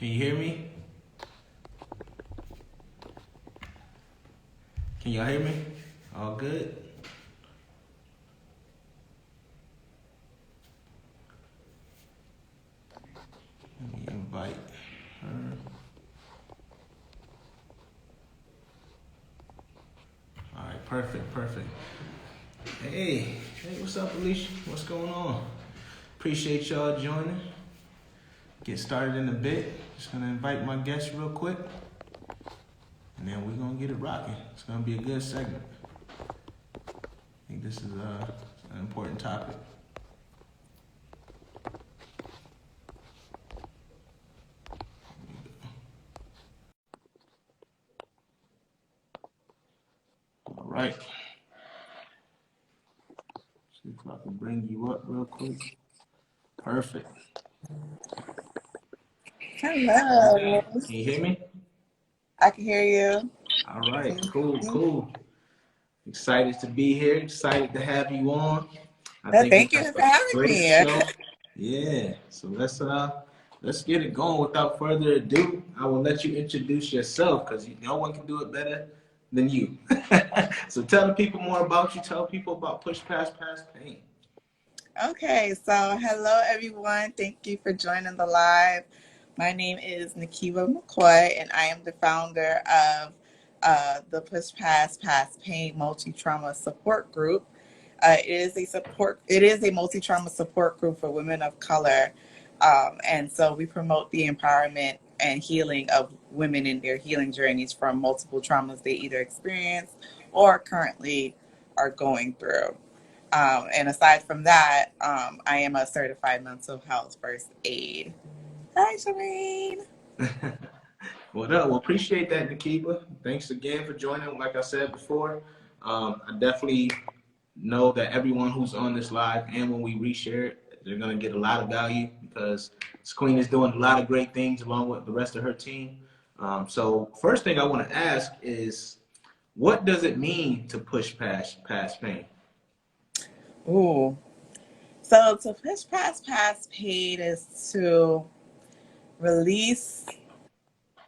Can you hear me? Can y'all hear me? All good? Let me invite her. All right, perfect. Hey, what's up, Alicia? What's going on? Appreciate y'all joining. Get started in a bit. Just gonna invite my guests real quick, and then we're gonna get it rocking. It's gonna be a good segment. I think this is an important topic. All right. See if I can bring you up real quick. Perfect. Hello. Can you hear me? I can hear you. All right, cool. Excited to be here. Excited to have you on. I think we Thank you got for a having great me. show. Yeah. So let's get it going. Without further ado, I will let you introduce yourself because no one can do it better than you. So tell the people more about you. Tell people about Push Past Pain. Okay, so hello everyone. Thank you for joining the live. My name is Nikiva McCoy, and I am the founder of the Push Past Pain Multi Trauma Support Group. It is a multi trauma support group for women of color, and so we promote the empowerment and healing of women in their healing journeys from multiple traumas they either experience or currently are going through. And aside from that, I am a certified mental health first aid. Hi, Shireen. Well, appreciate that, Nikiba. Thanks again for joining. Like I said before, I definitely know that everyone who's on this live and when we reshare it, they're going to get a lot of value because this queen is doing a lot of great things along with the rest of her team. So first thing I want to ask is, what does it mean to push past pain? Ooh. So to push past pain is to release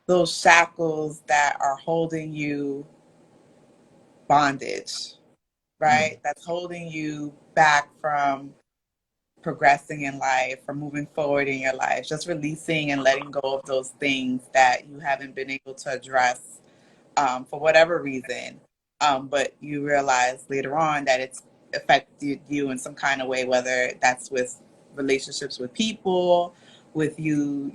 those shackles that are holding you bondage, Mm, right? That's holding you back from progressing in life, from moving forward in your life, just releasing and letting go of those things that you haven't been able to address for whatever reason. But you realize later on that it's affected you in some kind of way, whether that's with relationships with people, with you,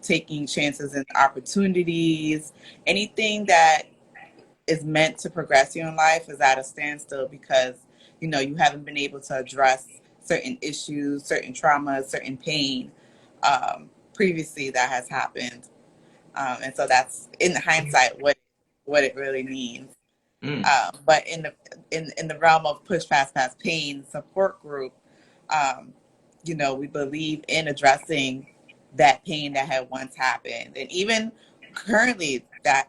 taking chances and opportunities, anything that is meant to progress you in life is at a standstill because you haven't been able to address certain issues, certain traumas, certain pain previously that has happened, and so that's in hindsight what it really means. mm, But in the realm of push past pain support group, um, we believe in addressing that pain that had once happened, and even currently that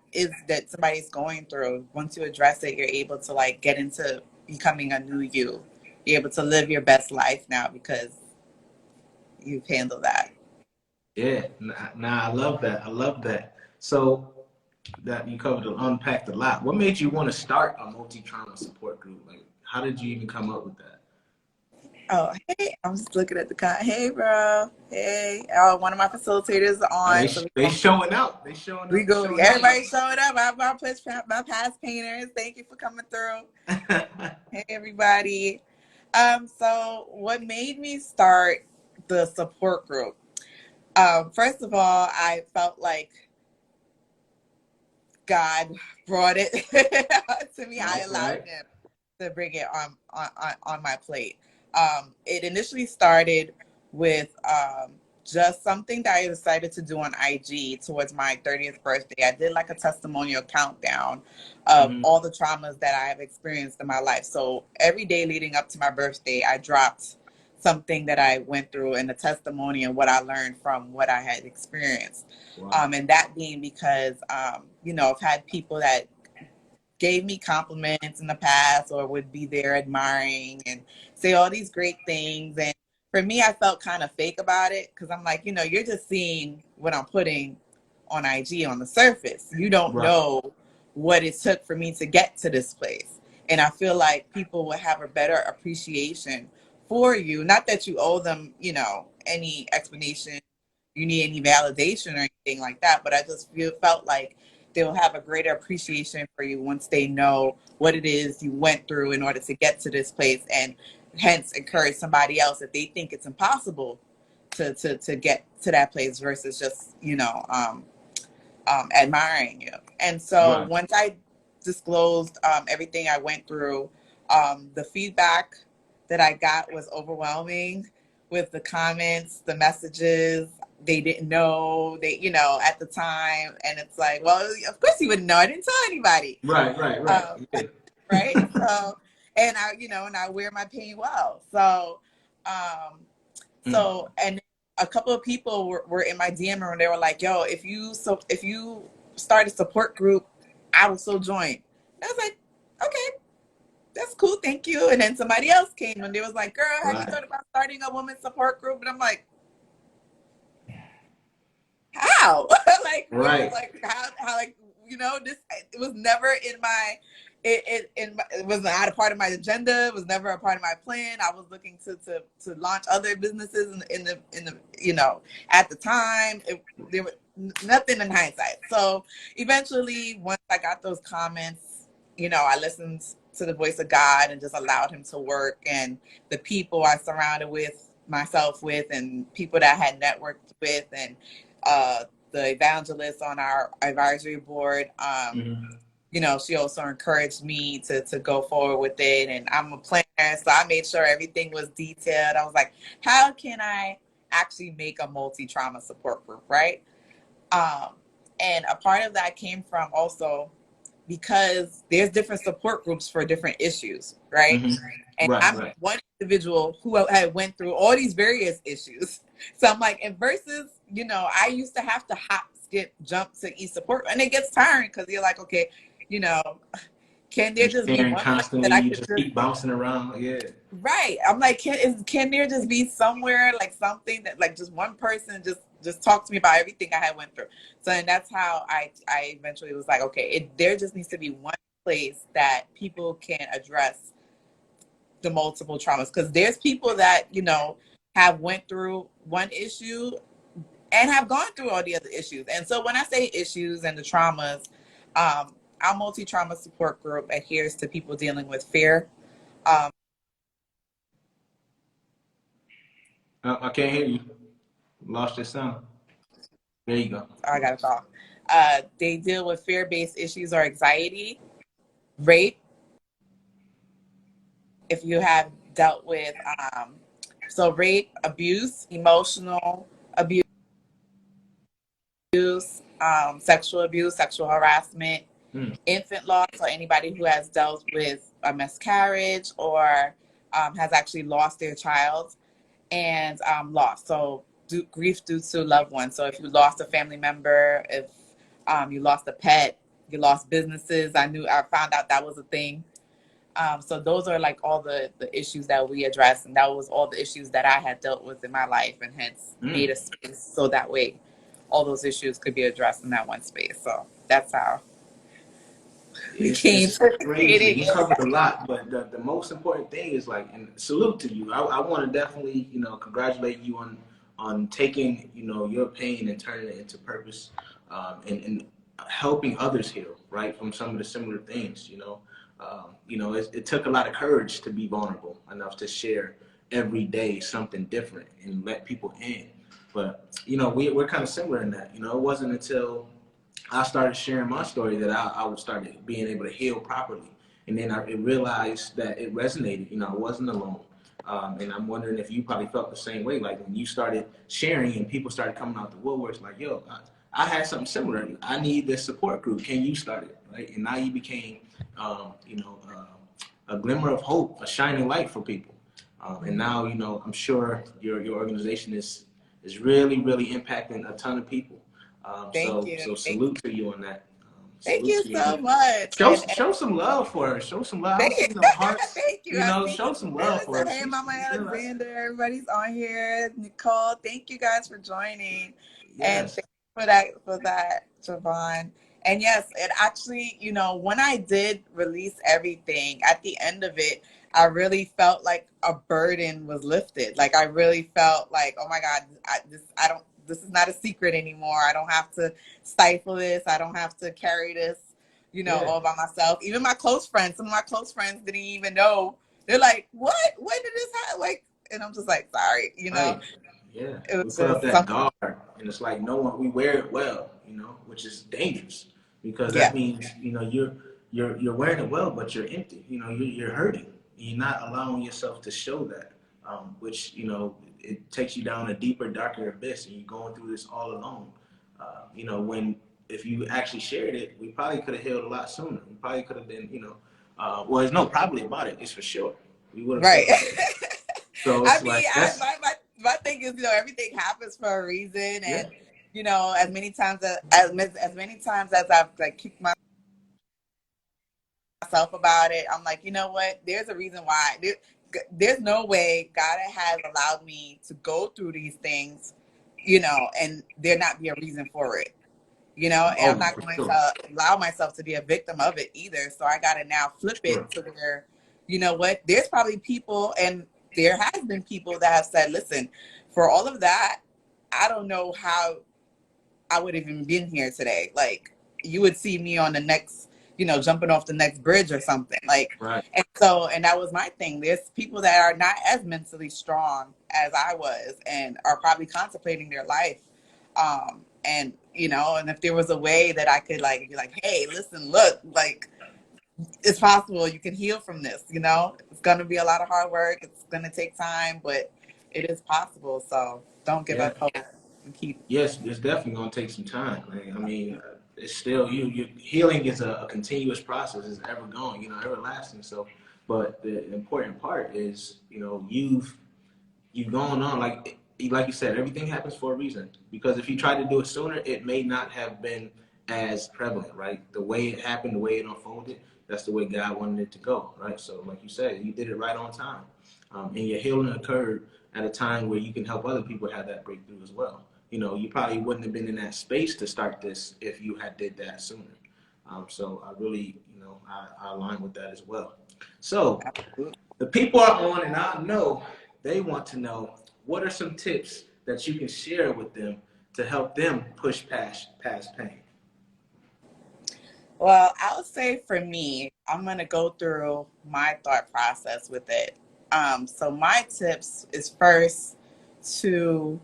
somebody's going through. Once you address it, you're able to like get into becoming a new you. You're able to live your best life now because you've handled that. yeah, I love that. I love that. So that you covered unpacked a lot. What made you want to start a multi-trauma support group? Like, how did you even come up with that? Oh, hey, I'm just looking at the con. Hey, bro. Hey, one of my facilitators is Oh, on, so they showing out. They showing we up and go. showing out. Everybody showing up. My past painters. Thank you for coming through. Hey, everybody. So what made me start the support group? First of all, I felt like God brought it to me. I allowed Okay. Him to bring it on my plate. It initially started with just something that I decided to do on IG towards my 30th birthday. I did like a testimonial countdown of Mm-hmm. all the traumas that I have experienced in my life. So every day leading up to my birthday, I dropped something that I went through and a testimony and what I learned from what I had experienced. Wow. And that being because, I've had people that gave me compliments in the past or would be there admiring and say all these great things. And for me, I felt kind of fake about it because I'm like, you're just seeing what I'm putting on IG on the surface. You don't Right. know what it took for me to get to this place. And I feel like people would have a better appreciation for you. Not that you owe them, any explanation, you need any validation or anything like that, but I just felt like they'll have a greater appreciation for you once they know what it is you went through in order to get to this place, and hence encourage somebody else if they think it's impossible to get to that place versus just admiring you. And so Right. once I disclosed everything I went through, the feedback that I got was overwhelming with the comments, the messages. They didn't know, at the time. And it's like, well, of course you wouldn't know. I didn't tell anybody. Right. Right. Right. Um, Yeah. right. So, and I wear my pain well. So, um, Mm. and a couple of people were in my DM and they were like, "Yo, if you start a support group, I will still join." And I was like, "Okay, that's cool, thank you." And then somebody else came and they was like, "Girl, have you Right. thought about starting a women's support group?" And I'm like, "How?" like, Right. like how like this, it was never in my it was not a part of my agenda. It was never a part of my plan. I was looking to launch other businesses in the at the time. There was nothing in hindsight. So eventually, once I got those comments, I listened to the voice of God and just allowed Him to work. And the people I surrounded myself with, and people that I had networked with, and the evangelist on our advisory board. Mm-hmm. She also encouraged me to go forward with it. And I'm a planner, so I made sure everything was detailed. I was like, how can I actually make a multi-trauma support group, right? Um, and a part of that came from also because there's different support groups for different issues, right? Mm-hmm. And Right. I'm Right. one individual who had went through all these various issues. So I'm like, and versus, I used to have to hop, skip, jump to each support, and it gets tiring because you're like, okay, you know, can there You're just be sharing one place that constantly. I You could just just keep bouncing around. Yeah. right? I'm like, can there just be somewhere like something that like just one person just talk to me about everything I had went through. So and that's how I eventually was like, okay, there just needs to be one place that people can address the multiple traumas, because there's people that have went through one issue and have gone through all the other issues. And so when I say issues and the traumas, our multi-trauma support group adheres to people dealing with fear. um, I can't hear you. Lost your sound. There you go. I got a call. They deal with fear-based issues or anxiety, rape, if you have dealt with so rape, abuse, emotional abuse, sexual abuse, sexual harassment, Mm. infant loss, or anybody who has dealt with a miscarriage or has actually lost their child, and loss. So grief due to loved ones. So if you lost a family member, if you lost a pet, you lost businesses. I found out that was a thing. So those are like all the issues that we address, and that was all the issues that I had dealt with in my life, and hence made Mm. a space so that way all those issues could be addressed in that one space. So that's how we came It's to crazy. creating You it. covered a lot, but the most important thing is like, and salute to you. I want to definitely congratulate you on taking your pain and turning it into purpose, and helping others heal right from some of the similar things. It took a lot of courage to be vulnerable enough to share every day something different and let people in. But we're kind of similar in that. It wasn't until I started sharing my story that I started being able to heal properly. And then I realized that it resonated. I wasn't alone. And I'm wondering if you probably felt the same way. Like when you started sharing and people started coming out the woodworks, like, yo, I had something similar. I need this support group. Can you start it? Right? And now you became, a glimmer of hope, a shining light for people. And now, I'm sure your organization is really, really impacting a ton of people. Thank So you. so Thank you. salute to you on that. Thank Salute you to you, so man. much. And Show some love for her. Show some love. I don't thank, see no hearts. thank you. You I know, see show some love for her. Listen, hey, Mama You know, that's Alexander, everybody's on here. Nicole, thank you guys for joining. And yes, thank you for that, Javon. And yes, it actually, when I did release everything, at the end of it, I really felt like a burden was lifted. Like I really felt like, oh my God, this is not a secret anymore. I don't have to stifle this. I don't have to carry this, yeah, all by myself. Even my close friends, some of my close friends didn't even know. They're like, "What? When did this happen?" Like, and I'm just like, "Sorry," right. Yeah, It we was put up just that something. guard, and it's like no one. We wear it well, you know, which is dangerous because Yeah, that means you know you're wearing it well, but you're empty. You know, you're hurting. You're not allowing yourself to show that, which you know it takes you down a deeper, darker abyss, and you're going through this all alone. You know, when if you actually shared it, we probably could have healed a lot sooner. We probably could have been, you know, well, there's no probably about it. It's for sure. We would have right. felt better. So I it's mean, like that's my thing is, everything happens for a reason, yeah, and as many times as I've like kicked myself about it, I'm like, you know what? There's a reason why. There's no way God has allowed me to go through these things, and there not be a reason for it. And I'm oh not for going sure, to allow myself to be a victim of it either. So I got to now flip sure, it to where, you know what, there's probably people, and there has been people that have said, listen, for all of that, I don't know how I would have even been here today. Like, you would see me on the next, jumping off the next bridge or something. Like, right. and that was my thing. There's people that are not as mentally strong as I was and are probably contemplating their life. And if there was a way that I could like be like, hey, listen, look, like it's possible you can heal from this, it's gonna be a lot of hard work, it's gonna take time, but it is possible. So don't give Yeah, up hope and keep. yes, it's definitely gonna take some time. Like, I mean, it's still you. Healing is a continuous process. It's ever going, you know, everlasting. So, but the important part is, you know, you've gone on like you said, everything happens for a reason. Because if you tried to do it sooner, it may not have been as prevalent, right? The way it happened, the way it unfolded, that's the way God wanted it to go, right? So, like you said, you did it right on time, and your healing occurred at a time where you can help other people have that breakthrough as well. You know, you probably wouldn't have been in that space to start this if you had did that sooner. So I really, you know, I align with that as well. So the people are on, and I know they want to know what are some tips that you can share with them to help them push past pain. Well, I would say for me, I'm going to go through my thought process with it. So my tips is first to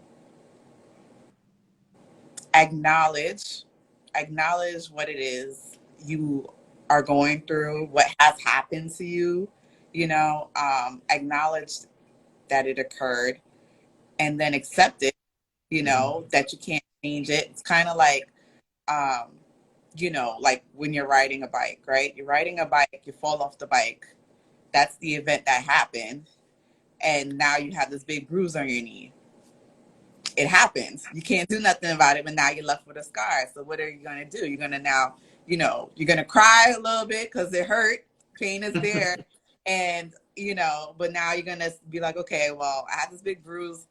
acknowledge, acknowledge what it is you are going through, what has happened to you, acknowledge that it occurred, and then accept it, Mm-hmm. that you can't change it. It's kind of like, um, like when you're riding a bike, right? You're riding a bike, you fall off the bike. That's the event that happened. And now you have this big bruise on your knee. It happens. You can't do nothing about it, but now you're left with a scar. So what are you going to do? You're going to now, you're going to cry a little bit because it hurt. Pain is there. And, but now you're going to be like, okay, well, I had this big bruise.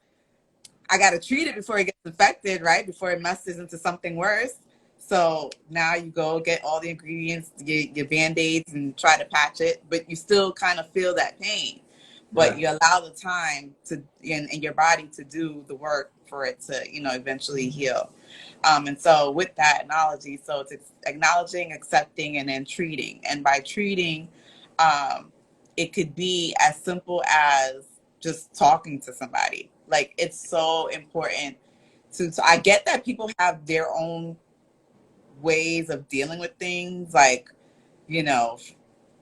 I got to treat it before it gets infected, right? Before it messes into something worse. So now you go get all the ingredients, get your Band-Aids and try to patch it, but you still kind of feel that pain. But Right. you allow the time to and your body to do the work for it to, eventually heal. And so with that analogy, so it's acknowledging, accepting, and then treating. And by treating, um, it could be as simple as just talking to somebody. Like it's so important to I get that people have their own ways of dealing with things, like, you know,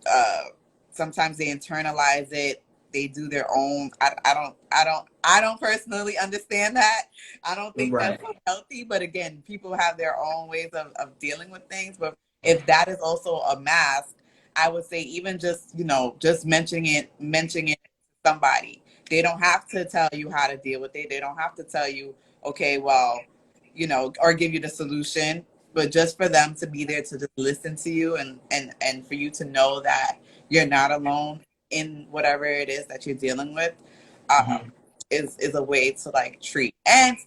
uh, sometimes they internalize it, they do their own. I don't personally understand that. I don't think Right. that's so healthy, but again, people have their own ways of dealing with things. But if that is also a mask, I would say even just, just mentioning it to somebody. They don't have to tell you how to deal with it. They don't have to tell you, okay, well, or give you the solution. but just for them to be there to just listen to you and for you to know that you're not alone in whatever it is that you're dealing with, Mm-hmm. is a way to like treat and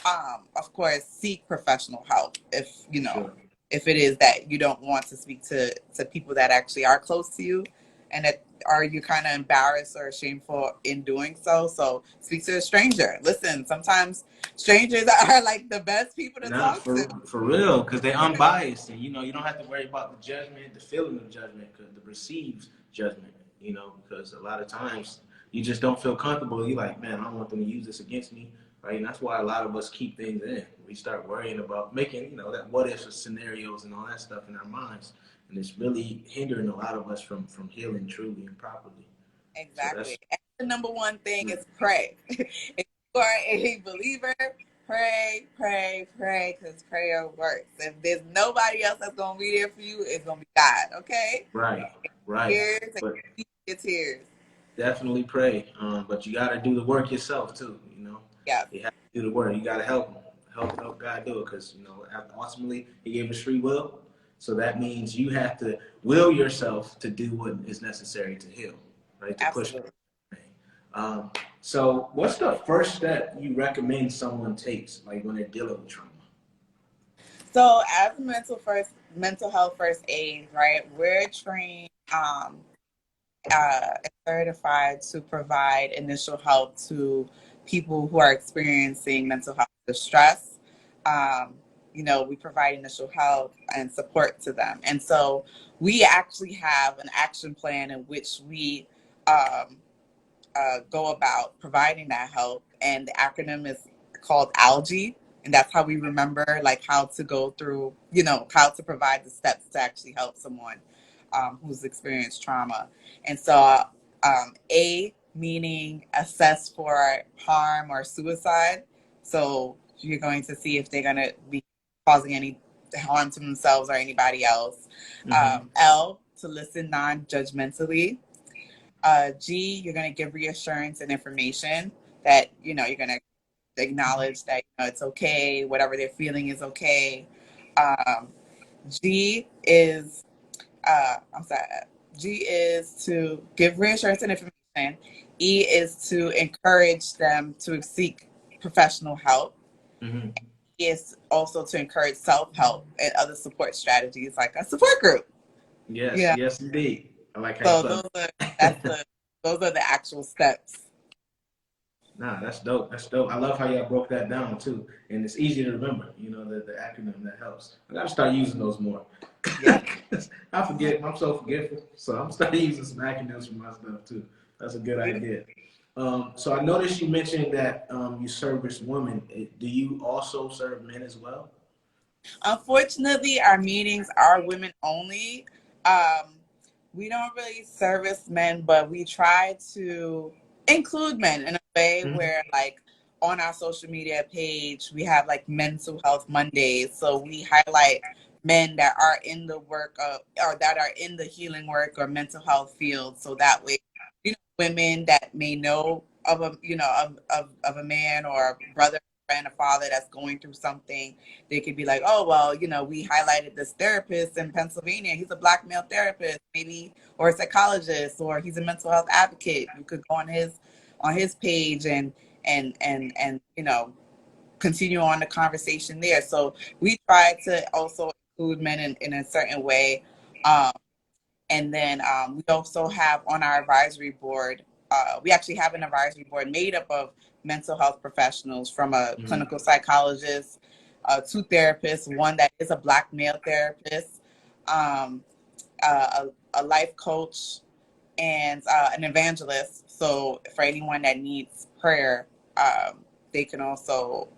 of course seek professional help if you know Sure. if it is that you don't want to speak to people that actually are close to you and that are you kind of embarrassed or shameful in doing so, so speak to a stranger. Listen, sometimes strangers are like the best people to Nah, talk to. for real, because they're unbiased, and you don't have to worry about the judgment, the feeling of judgment, because the perceived judgment. Because a lot of times you just don't feel comfortable. You're like, man, I don't want them to use this against me, right? And that's why a lot of us keep things in. We start worrying about making, that what if scenarios and all that stuff in our minds, and it's really hindering a lot of us from healing truly and properly. So Exactly. that's And the number one thing is pray. If you are a believer, pray, pray, pray, because prayer works. If there's nobody else that's going to be there for you, it's going to be God, okay? right, right. Tears and But your tears. definitely pray, but you got to do the work yourself too. Yes, You have to do the work. You got to help him, help God do it, because ultimately He gave us free will, so that means you have to will yourself to do what is necessary to heal, right? To push. absolutely. Um, so, what's the first step you recommend someone takes, like when they're dealing with trauma? So as a mental health first aid, right, we're trained certified to provide initial help to people who are experiencing mental health distress. Um, we provide initial help and support to them. And so we actually have an action plan in which we um, go about providing that help. And the acronym is called ALGE. And that's how we remember like how to go through, how to provide the steps to actually help someone who's experienced trauma. And so A meaning assess for harm or suicide. So you're going to see if they're going to be causing any harm to themselves or anybody else. Mm-hmm. L, to listen non-judgmentally. G, you're going to give reassurance and information that, you're going to acknowledge that it's okay, whatever they're feeling is okay. Um, G is, I'm sorry, G is to give reassurance and information. E is to encourage them to seek professional help. Mm-hmm. E is also to encourage self-help and other support strategies like a support group. Yes, Yeah. yes, indeed. I like how you So put that's it. those are the actual steps. Nah, that's dope. That's dope. I love how y'all broke that down too, and it's easy to remember. The acronym that helps. I gotta start using those more. Yep. I forget. I'm so forgetful, so I'm starting using some acronyms for my stuff too. That's a good idea. So I noticed you mentioned that you service women. Do you also serve men as well? Unfortunately, our meetings are women only. Um, we don't really service men, but we try to include men in a way Mm-hmm. where, like, on our social media page, we have like mental health Mondays. So we highlight men that are in the work of, or that are in the healing work or mental health field. So that way, women that may know of a, of a man or a brother, friend, a father that's going through something, they could be like, oh, well, we highlighted this therapist in Pennsylvania. He's a black male therapist, maybe, or a psychologist, or he's a mental health advocate. You could go on his page and continue on the conversation there. So we try to also include men in a certain way. Um, and then we also have on our advisory board, we actually have an advisory board made up of mental health professionals, from a Mm-hmm. clinical psychologist, two therapists, one that is a black male therapist, um, a life coach, and an evangelist. So for anyone that needs prayer, they can also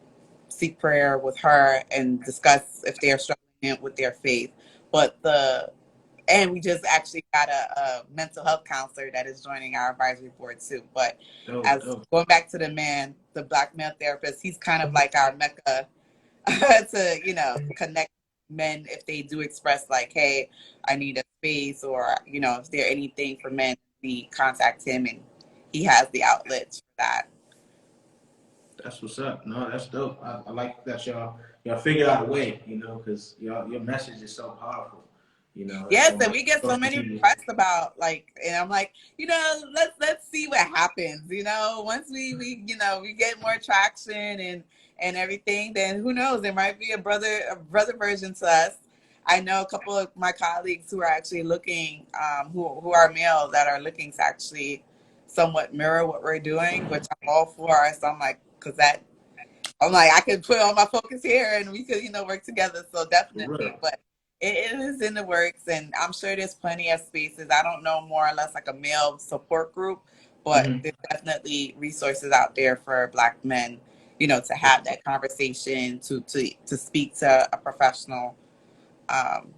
seek prayer with her and discuss if they're struggling with their faith. But and we just actually got a mental health counselor that is joining our advisory board too. But Dope, as dope. going back to the black male therapist, he's kind of like our mecca to, connect men if they do express like, hey, I need a space, or, if there anything for men, we contact him and he has the outlets for that. That's what's up. No, that's dope. I like that y'all figured out a way, because your message is so powerful. It's Yes, on and we get so social many media. requests about like, and I'm like, let's see what happens. Once we get more traction and everything, then who knows? There might be a brother version to us. I know a couple of my colleagues who are actually looking, who are male that are looking to actually somewhat mirror what we're doing, which I'm all for. So I'm like, I'm like, I could put all my focus here and we could, work together. So For definitely, real. but it is in the works and I'm sure there's plenty of spaces. I don't know more or less like a male support group, but Hmm. there's definitely resources out there for Black men, to have that conversation, to speak to a professional um,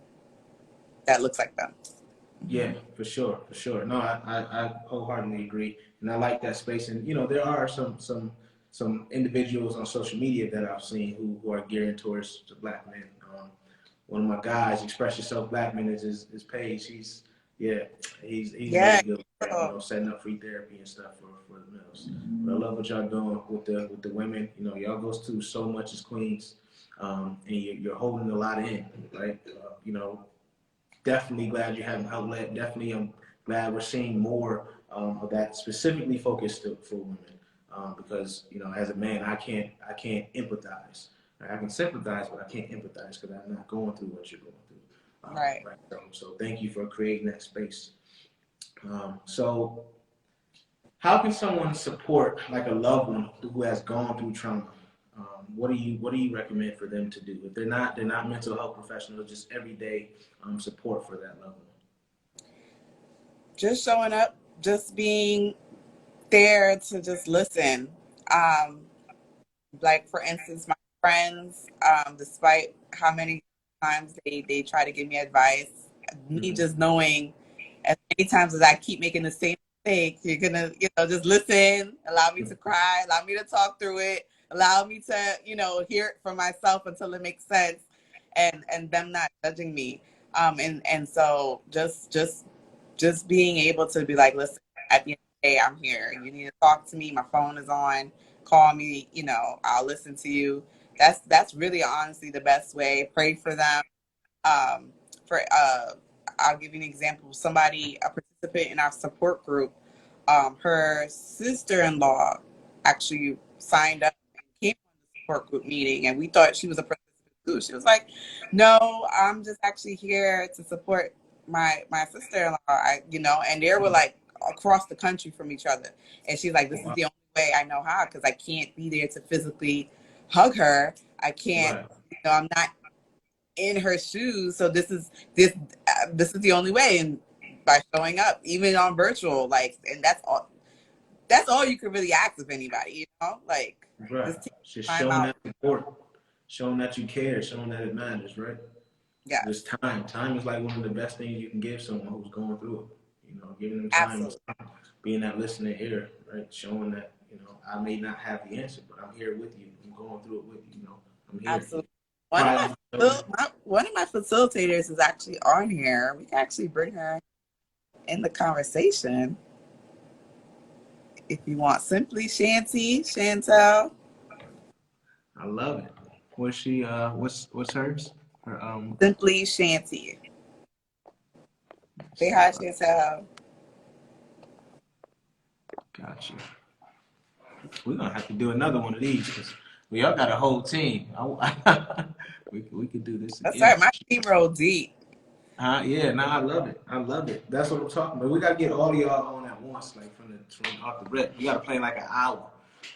that looks like them. Yeah, Hmm. for sure, for sure. No, I wholeheartedly agree, and I like that space. And there are some individuals on social media that I've seen who are geared towards the Black men. One of my guys, Express Yourself Black Men, is his page. Yeah, he's really Yeah. good at So, setting up free therapy and stuff for the males. But I love what y'all doing with the women. Y'all goes through so much as queens, and you're holding a lot in, right? Definitely glad you have an outlet. Definitely, I'm glad we're seeing more of that specifically focused for women. Because as a man, I can't empathize. I can sympathize, but I can't empathize because I'm not going through what you're going through. right. Right. So thank you for creating that space. So how can someone support like a loved one who has gone through trauma? What do you recommend for them to do if they're not mental health professionals, just everyday support for that loved one? Just showing up, just being there to just listen. Um, like for instance, my friends, despite how many times they try to give me advice, me Mm-hmm. just knowing as many times as I keep making the same mistake, you're gonna, just listen, allow me to cry, allow me to talk through it, allow me to, hear it for myself until it makes sense, and them not judging me. And so just being able to be like, listen, at the end of the day, I'm here. You need to talk to me. My phone is on. Call me. I'll listen to you. That's really honestly the best way. Pray for them. Um, for I'll give you an example. Somebody, a participant in our support group, her sister-in-law actually signed up and came on the support group meeting, and we thought she was a participant too. She was like, "No, I'm just actually here to support my sister-in-law." And they were like across the country from each other, and she's like, "This is Wow. the only way I know how because I can't be there to physically hug her. I can't." Right. I'm not in her shoes. So this is the only way, and by showing up, even on virtual, like, and that's all. That's all you can really ask of anybody, like Right. just take Just time showing out. that support, showing that you care, showing that it matters, right? Yes, Just time. Time is like one of the best things you can give someone who's going through it. Giving them time, absolutely, being that listening ear, right? Showing that, I may not have the answer, but I'm here with you. I'm going through it with you, I'm here. absolutely. One of Cry my, on my shoulder. one of my facilitators is actually on here. We can actually bring her in the conversation if you want. Simply Shanty Chantel. I love it. What's she? What's hers? Her Simply Shanty. Say hi, Chantel. Gotcha. We're gonna have to do another one of these because we all got a whole team. We could do this That's again. right. My team roll deep. Yeah, no, I love it. I love it. That's what I'm talking about. We gotta get all of y'all on at once, like from off the rip. We gotta play like an hour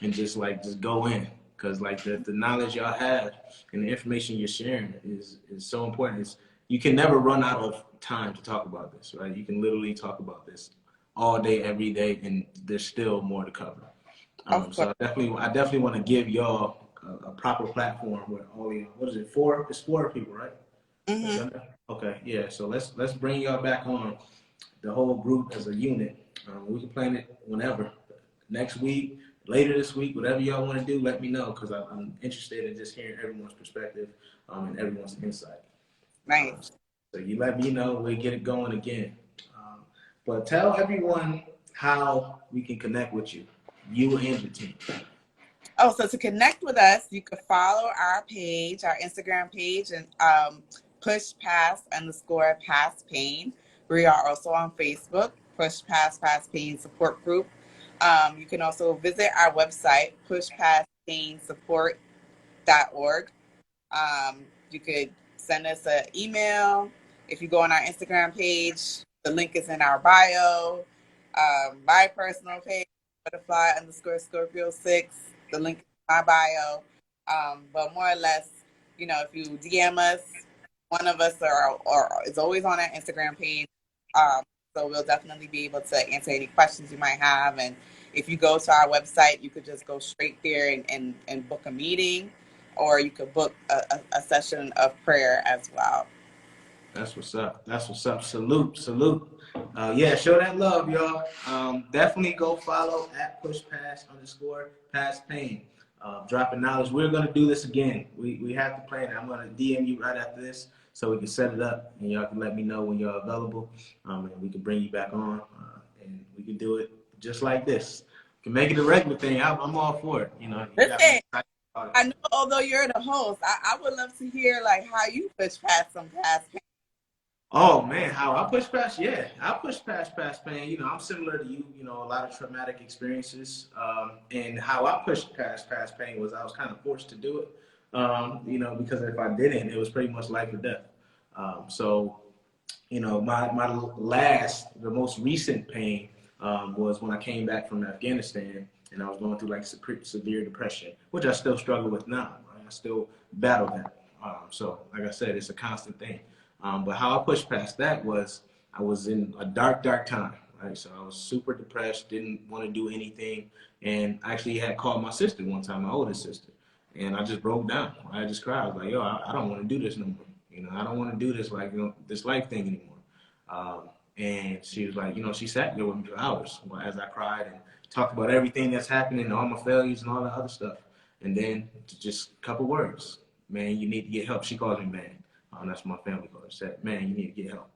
and just go in, cause like the knowledge y'all have and the information you're sharing is so important. You can never run out of time to talk about this, right? You can literally talk about this all day, every day, and there's still more to cover. Of course. So I definitely want to give y'all a proper platform where all you, what is it, four? It's four people, right? Hmm. Okay, yeah. So let's bring y'all back on the whole group as a unit. We can plan it whenever, next week, later this week, whatever y'all want to do. Let me know because I'm interested in just hearing everyone's perspective and everyone's insight. Um, Nice. so you let me know. We'll get it going again. Um, but tell everyone how we can connect with you and your team. Oh, so to connect with us, you can follow our page, our Instagram page, and push past underscore past pain. We are also on Facebook, push past pain support group. You can also visit our website, pushpastpainsupport.org. You could send us an email. If you go on our Instagram page, the link is in our bio. My personal page, butterfly underscore Scorpio 6. The link is in my bio. But more or less, if you DM us, one of us or is always on our Instagram page. Um, so we'll definitely be able to answer any questions you might have. And if you go to our website, you could just go straight there and book a meeting, or you could book a session of prayer as well. That's what's up. That's what's up. Salute, salute. Yeah, show that love, y'all. Definitely go follow at pushpass_past pain. Dropping knowledge. We're gonna do this again. We have to plan it. I'm gonna DM you right after this so we can set it up, and y'all can let me know when you're available, and we can bring you back on, and we can do it just like this. We can make it a regular thing. I'm all for it. You know, you got me Listen, excited about it. I know although you're the host, I would love to hear like how you push past some past pain. Oh man, how I push past? Yeah, I push past pain. You know, I'm similar to you. You know, a lot of traumatic experiences, and how I pushed past pain was I was kind of forced to do it. You know, because if I didn't, it was pretty much life or death. So, you know, the most recent pain was when I came back from Afghanistan, and I was going through like severe depression, which I still struggle with now. Right? I still battle that. So, like I said, it's a constant thing. But how I pushed past that was I was in a dark time, right? So I was super depressed, didn't want to do anything, and I actually had called my sister one time, my oldest sister, and I just broke down. I just cried. I was like, yo, I don't want to do this no more. You know, I don't want to do this like, you know, this life thing anymore. And she was like, you know, she sat there with me for hours as I cried and talked about everything that's happening, all my failures and all that other stuff. And then just a couple words, man, you need to get help. She calls me man. That's my family call. She said, man, you need to get help.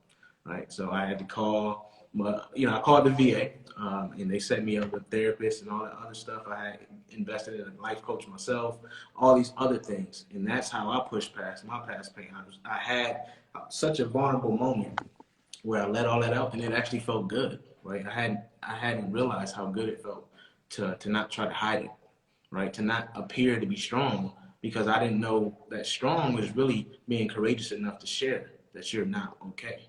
Right. So I had to call, I called the VA, and they set me up with therapists and all that other stuff. I had invested in a life coach myself, all these other things. And that's how I pushed past my past pain. I had such a vulnerable moment where I let all that out, and it actually felt good, right? I hadn't realized how good it felt to not try to hide it, right? To not appear to be strong, because I didn't know that strong was really being courageous enough to share that you're not okay,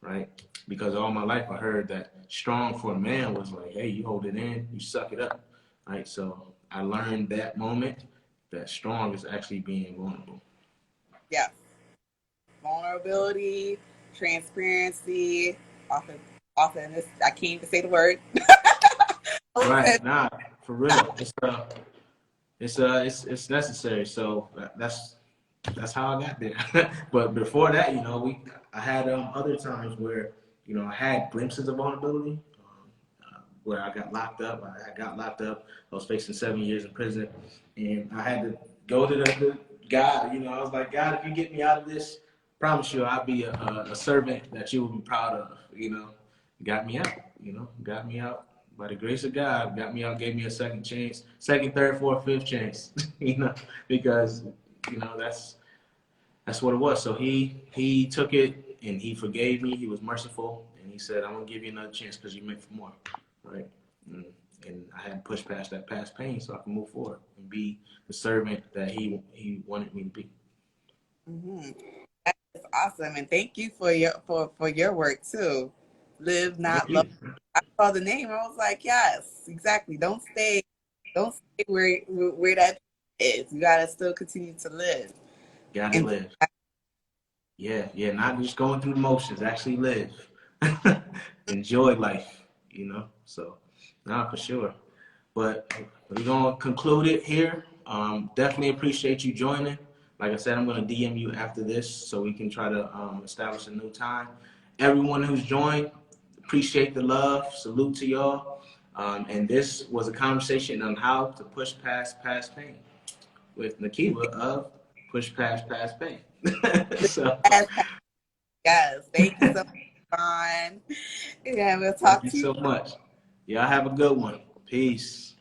right? Because all my life I heard that strong for a man was like, hey, you hold it in, you suck it up, right? So I learned that moment that strong is actually being vulnerable. Yes, vulnerability, transparency, authentic. I can't even say the word. Right, nah, for real. It's necessary. So that's how I got there. But before that, you know, I had other times where, you know, I had glimpses of vulnerability, where I got locked up. I got locked up. I was facing 7 years in prison, and I had to go to the God. You know, I was like, God, if you get me out of this, promise you, I'll be a servant that you will be proud of. You know, got me out. You know, got me out by the grace of God. Got me out, gave me a second chance, second, third, fourth, fifth chance. You know, because you know that's what it was. So he took it and he forgave me. He was merciful, and he said, "I'm gonna give you another chance because you meant for more." Right? And, and I had to push past that past pain so I can move forward and be the servant that he wanted me to be. Mm-hmm. That is awesome, and thank you for your work too. Live, Thank not love. you. I saw the name. I was like, yes, exactly. Don't stay where that is. You gotta still continue to live. Gotta And live. Yeah, yeah. Not just going through the motions. Actually live. Enjoy life. You know. So, nah, for sure. But we're gonna conclude it here. Definitely appreciate you joining. Like I said, I'm gonna DM you after this so we can try to establish a new time. Everyone who's joined, appreciate the love. Salute to y'all. And this was a conversation on how to push past pain with Nakiba of Push Past Pain. So yes, thank you so much, Vaughn. Yeah, we'll thank talk you to you. so much. Y'all have a good one. Peace.